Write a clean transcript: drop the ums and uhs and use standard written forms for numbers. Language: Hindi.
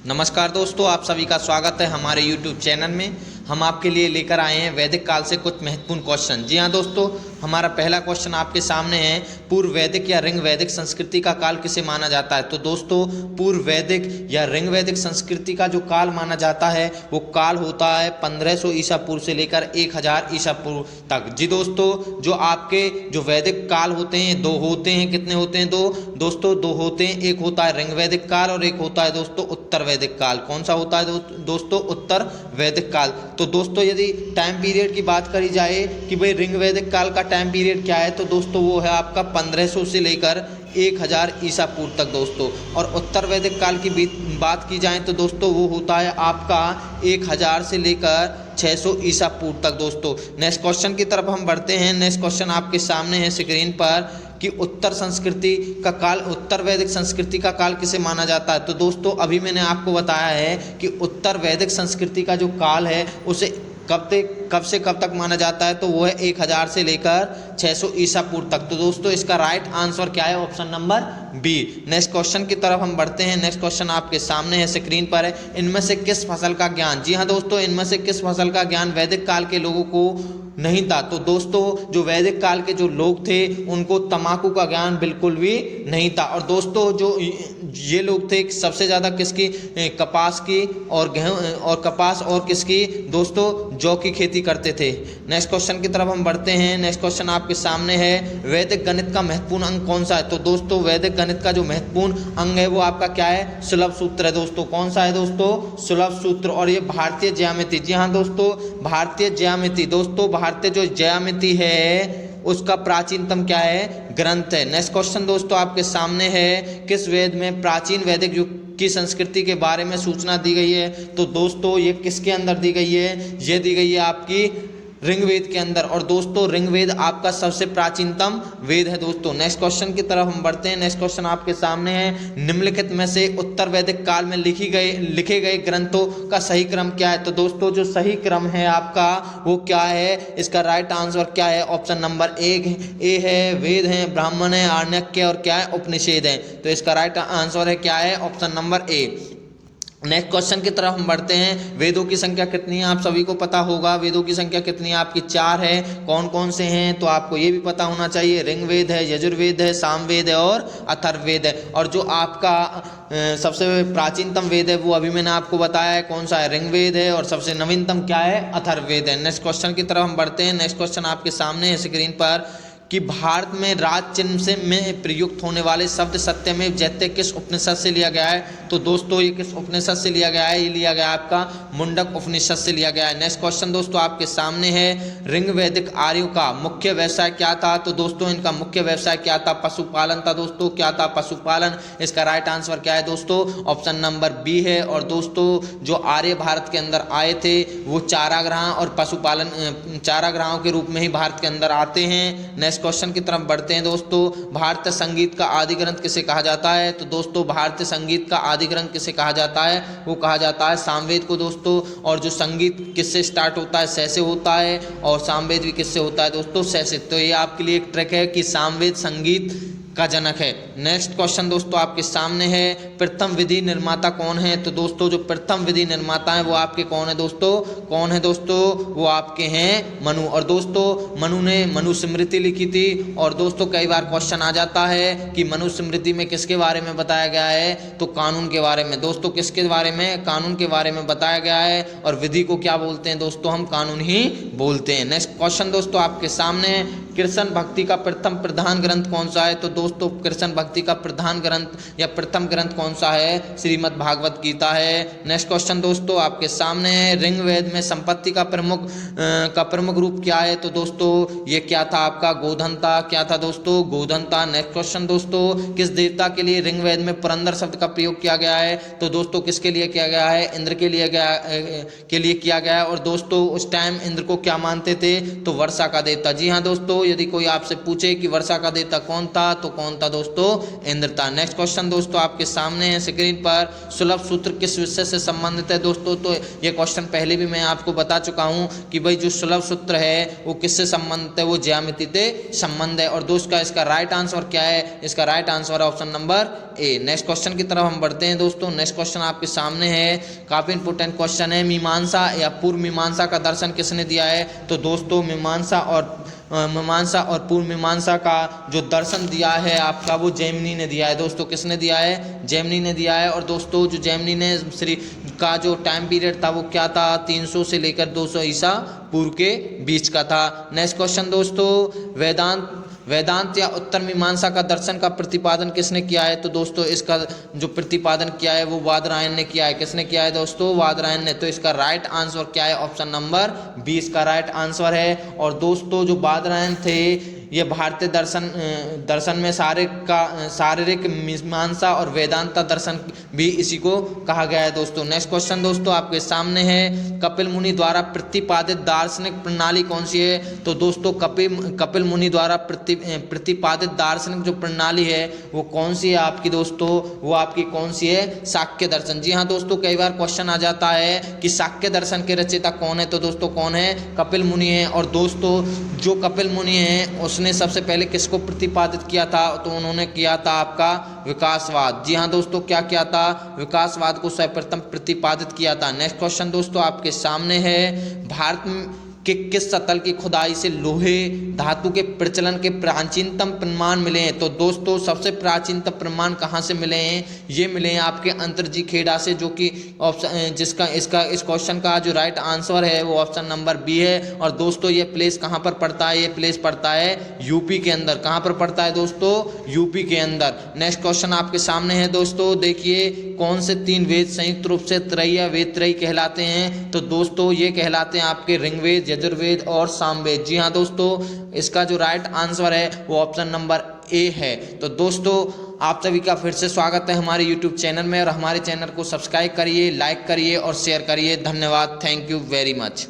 नमस्कार दोस्तों, आप सभी का स्वागत है हमारे YouTube चैनल में। हम आपके लिए लेकर आए हैं वैदिक काल से कुछ महत्वपूर्ण क्वेश्चन। जी हाँ दोस्तों, हमारा पहला क्वेश्चन आपके सामने है, पूर्व वैदिक या ऋग वैदिक संस्कृति का काल किसे माना जाता है। तो दोस्तों, पूर्व वैदिक या ऋग वैदिक संस्कृति का जो काल माना जाता है वो काल होता है 1500 ईसा पूर्व से लेकर 1000 ईसा पूर्व तक। जी दोस्तों, जो आपके जो वैदिक काल होते हैं दो होते हैं। कितने होते हैं? दो दोस्तों, दो होते हैं। एक होता है ऋग वैदिक काल और एक होता है दोस्तों उत्तर वैदिक काल। कौन सा होता है दोस्तों? उत्तर वैदिक काल। तो दोस्तों, यदि टाइम पीरियड की बात करी जाए कि भाई ऋग वैदिक काल का टाइम पीरियड क्या है, तो दोस्तों वो है आपका 1500 से लेकर 1000 ईसा पूर्व तक दोस्तों। और उत्तर वैदिक काल की बात की जाए तो दोस्तों वो होता है आपका 1000 से लेकर 600 ईसा पूर्व तक दोस्तों। नेक्स्ट क्वेश्चन की तरफ हम बढ़ते हैं। नेक्स्ट क्वेश्चन आपके सामने है स्क्रीन पर कि उत्तर संस्कृति का काल, उत्तर वैदिक संस्कृति का काल किसे माना जाता है। तो दोस्तों, अभी मैंने आपको बताया है कि उत्तर वैदिक संस्कृति का जो काल है उसे कब से कब तक माना जाता है, तो वो है 1000 से लेकर 600 ईसा पूर्व तक। तो दोस्तों, इसका राइट आंसर क्या है? Option number B. Next question की तरफ हम बढ़ते हैं। नेक्स्ट क्वेश्चन आपके सामने है, स्क्रीन पर है, इनमें से किस फसल का ज्ञान, जी हाँ दोस्तों, इनमें से किस फसल का ज्ञान वैदिक काल के लोगों को नहीं था। तो दोस्तों, जो वैदिक काल के जो लोग थे उनको तंबाकू का ज्ञान बिल्कुल भी नहीं था। और दोस्तों, जो ये लोग थे सबसे ज़्यादा किसकी? कपास की और गेहूं और कपास और किसकी दोस्तों? जौ की खेती करते थे। नेक्स्ट क्वेश्चन की तरफ हम बढ़ते हैं। नेक्स्ट क्वेश्चन आपके सामने है, वैदिक गणित का महत्वपूर्ण अंग कौन सा है। तो दोस्तों, वैदिक गणित का जो महत्वपूर्ण अंग है वो आपका क्या है? सुलभ सूत्र है दोस्तों। कौन सा है दोस्तों? सुलभ सूत्र। और ये भारतीय ज्यामिति, जी हाँ दोस्तों, भारतीय ज्यामिति दोस्तों, भारतीय जो ज्यामिति है उसका प्राचीनतम क्या है? ग्रंथ है। नेक्स्ट क्वेश्चन दोस्तों आपके सामने है, किस वेद में प्राचीन वैदिक युग की संस्कृति के बारे में सूचना दी गई है। तो दोस्तों, ये किसके अंदर दी गई है? ये दी गई है आपकी ऋग्वेद के अंदर। और दोस्तों, ऋग्वेद आपका सबसे प्राचीनतम वेद है दोस्तों। नेक्स्ट क्वेश्चन की तरफ हम बढ़ते हैं। नेक्स्ट क्वेश्चन आपके सामने है, निम्नलिखित में से उत्तर वैदिक काल में लिखे गए ग्रंथों का सही क्रम क्या है। तो दोस्तों, जो सही क्रम है आपका वो क्या है? इसका राइट आंसर क्या है? ऑप्शन नंबर ए है, वेद है, ब्राह्मण है, आरण्यक और क्या है? उपनिषद है। तो इसका राइट आंसर है क्या है? Option number A. Next question की तरफ हम बढ़ते हैं। वेदों की संख्या कितनी है? आप सभी को पता होगा वेदों की संख्या कितनी है आपकी? 4 है। कौन कौन से हैं? तो आपको ये भी पता होना चाहिए, ऋग्वेद है, यजुर्वेद है, सामवेद है और अथर्ववेद है। और जो आपका सबसे प्राचीनतम वेद है वो अभी मैंने आपको बताया है, कौन सा है? ऋग्वेद है। और सबसे नवीनतम क्या है? अथर्ववेद है। नेक्स्ट क्वेश्चन की तरफ हम बढ़ते हैं। नेक्स्ट क्वेश्चन आपके सामने है स्क्रीन पर कि भारत में राज चिन्ह से में प्रयुक्त होने वाले शब्द सत्यमेव जयते किस उपनिषद से लिया गया है। तो दोस्तों, ये किस उपनिषद से लिया गया है? ये लिया गया है आपका मुंडक उपनिषद से लिया गया है। नेक्स्ट क्वेश्चन दोस्तों आपके सामने है, ऋग वैदिक आर्यों का मुख्य व्यवसाय क्या था। तो दोस्तों, इनका मुख्य व्यवसाय क्या था? पशुपालन था दोस्तों। क्या था? पशुपालन। इसका राइट आंसर क्या है दोस्तों? ऑप्शन नंबर बी है। और दोस्तों, जो आर्य भारत के अंदर आए थे वो चारागाह और पशुपालन चारागाहों के रूप में ही भारत के अंदर आते हैं। नेक्स्ट क्वेश्चन की तरफ बढ़ते हैं दोस्तों, भारतीय संगीत का आदि ग्रंथ किसे कहा जाता है। तो दोस्तों, भारतीय संगीत का आदि ग्रंथ किसे कहा जाता है? वो कहा जाता है सामवेद को दोस्तों। और जो संगीत किससे स्टार्ट होता है? स से होता है। और सामवेद भी किससे होता है दोस्तों? स से। तो ये आपके लिए एक ट्रिक है कि सामवेद संगीत का जनक है। नेक्स्ट क्वेश्चन दोस्तों आपके सामने है, प्रथम विधि निर्माता कौन है। तो दोस्तों, जो प्रथम विधि निर्माता है वो आपके कौन है दोस्तों? कौन है दोस्तों? वो आपके हैं मनु। और दोस्तों, मनु ने मनुस्मृति लिखी थी। और दोस्तों, कई बार क्वेश्चन आ जाता है कि मनुस्मृति में किसके बारे में बताया गया है। तो कानून के बारे में दोस्तों। किसके बारे में? कानून के बारे में बताया गया है। और विधि को क्या बोलते हैं दोस्तों? हम कानून ही बोलते हैं। नेक्स्ट क्वेश्चन दोस्तों आपके सामने, कृष्ण भक्ति का प्रथम प्रधान ग्रंथ कौन सा है। तो दोस्तों, कृष्ण भक्ति का प्रधान ग्रंथ या प्रथम ग्रंथ कौन सा है? श्रीमद् भागवत गीता है। नेक्स्ट क्वेश्चन दोस्तों आपके सामने है, ऋग्वेद में संपत्ति का प्रमुख रूप क्या है। तो दोस्तों, ये क्या था आपका? गोधन था। क्या था दोस्तों? गोधन था। नेक्स्ट क्वेश्चन दोस्तों, किस देवता के लिए ऋग्वेद में पुरंदर शब्द का प्रयोग किया गया है। तो दोस्तों, किसके लिए किया गया है? इंद्र के लिए किया गया है। और दोस्तों, उस टाइम इंद्र को क्या मानते थे? तो वर्षा का देवता। जी हाँ दोस्तों, यदि कोई आपसे पूछे कि वर्षा का देवता कौन था तो कौन था दोस्तों, इंद्र था। नेक्स्ट क्वेश्चन दोस्तों आपके सामने है स्क्रीन पर, सुलभ सूत्र किस विषय से संबंधित है दोस्तों। तो ये क्वेश्चन पहले भी मैं आपको बता चुका हूँ कि भाई जो सुलभ सूत्र है वो किससे संबंधित है, वो ज्यामिति से संबंध है। और दोस्तों इसका राइट आंसर क्या है, इसका राइट आंसर है option number A. Next question की तरफ हम बढ़ते हैं दोस्तों। नेक्स्ट क्वेश्चन आपके सामने है, काफी इंपोर्टेंट क्वेश्चन है, मीमांसा या पूर्व मीमांसा का दर्शन किसने दिया है। तो दोस्तों मीमांसा और पूर्व मीमांसा का जो दर्शन दिया है आपका, वो जैमिनी ने दिया है दोस्तों। किसने दिया है, जैमिनी ने दिया है। और दोस्तों जो जैमिनी ने श्री का जो टाइम पीरियड था वो क्या था, 300 से लेकर 200 ईसा पूर्व के बीच का था। नेक्स्ट क्वेश्चन दोस्तों, वेदांत या उत्तर मीमांसा का दर्शन का प्रतिपादन किसने किया है। तो दोस्तों इसका जो प्रतिपादन किया है वो बादरायण ने किया है। किसने किया है दोस्तों, बादरायण ने। तो इसका राइट आंसर क्या है, ऑप्शन नंबर 20 का राइट आंसर है। और दोस्तों जो बादरायण थे ये भारतीय दर्शन में शारीरिक मीमांसा और वेदांता दर्शन भी इसी को कहा गया है दोस्तों। नेक्स्ट क्वेश्चन दोस्तों आपके सामने है, कपिल मुनि द्वारा प्रतिपादित दार्शनिक प्रणाली कौन सी है। तो दोस्तों कपिल मुनि द्वारा प्रतिपादित दार्शनिक जो प्रणाली है वो कौन सी है आपकी दोस्तों, वो आपकी कौन सी है, शाक्य दर्शन। जी हाँ दोस्तों, कई बार क्वेश्चन आ जाता है कि शाक्य दर्शन के रचयिता कौन है। तो दोस्तों कौन है, कपिल मुनि है। और दोस्तों जो कपिल मुनि है उसने सबसे पहले किसको प्रतिपादित किया था, तो उन्होंने किया था आपका विकासवाद। जी हाँ दोस्तों, क्या किया था, विकासवाद को सर्वप्रथम प्रतिपादित किया था। नेक्स्ट क्वेश्चन दोस्तों आपके सामने है, भारत कि किस सतल की खुदाई से लोहे धातु के प्रचलन के प्राचीनतम प्रमाण मिले हैं। तो दोस्तों सबसे प्राचीनतम प्रमाण कहाँ से मिले हैं, ये मिले हैं आपके अंतरजी खेड़ा से, जो कि ऑप्शन जिसका इस क्वेश्चन का जो राइट आंसर है वो ऑप्शन नंबर बी है। और दोस्तों ये प्लेस कहाँ पर पड़ता है, ये प्लेस पड़ता है यूपी के अंदर। कहाँ पर पड़ता है दोस्तों, यूपी के अंदर। नेक्स्ट क्वेश्चन आपके सामने है दोस्तों, देखिए कौन से 3 वेद संयुक्त रूप से त्रयी वेद त्रयी कहलाते हैं। तो दोस्तों ये कहलाते हैं आपके ऋग्वेद, यजुर्वेद और सामवेद। जी हाँ दोस्तों, इसका जो राइट आंसर है वो ऑप्शन नंबर ए है। तो दोस्तों आप सभी का फिर से स्वागत है हमारे YouTube चैनल में, और हमारे चैनल को सब्सक्राइब करिए, लाइक करिए और शेयर करिए। धन्यवाद, थैंक यू वेरी मच।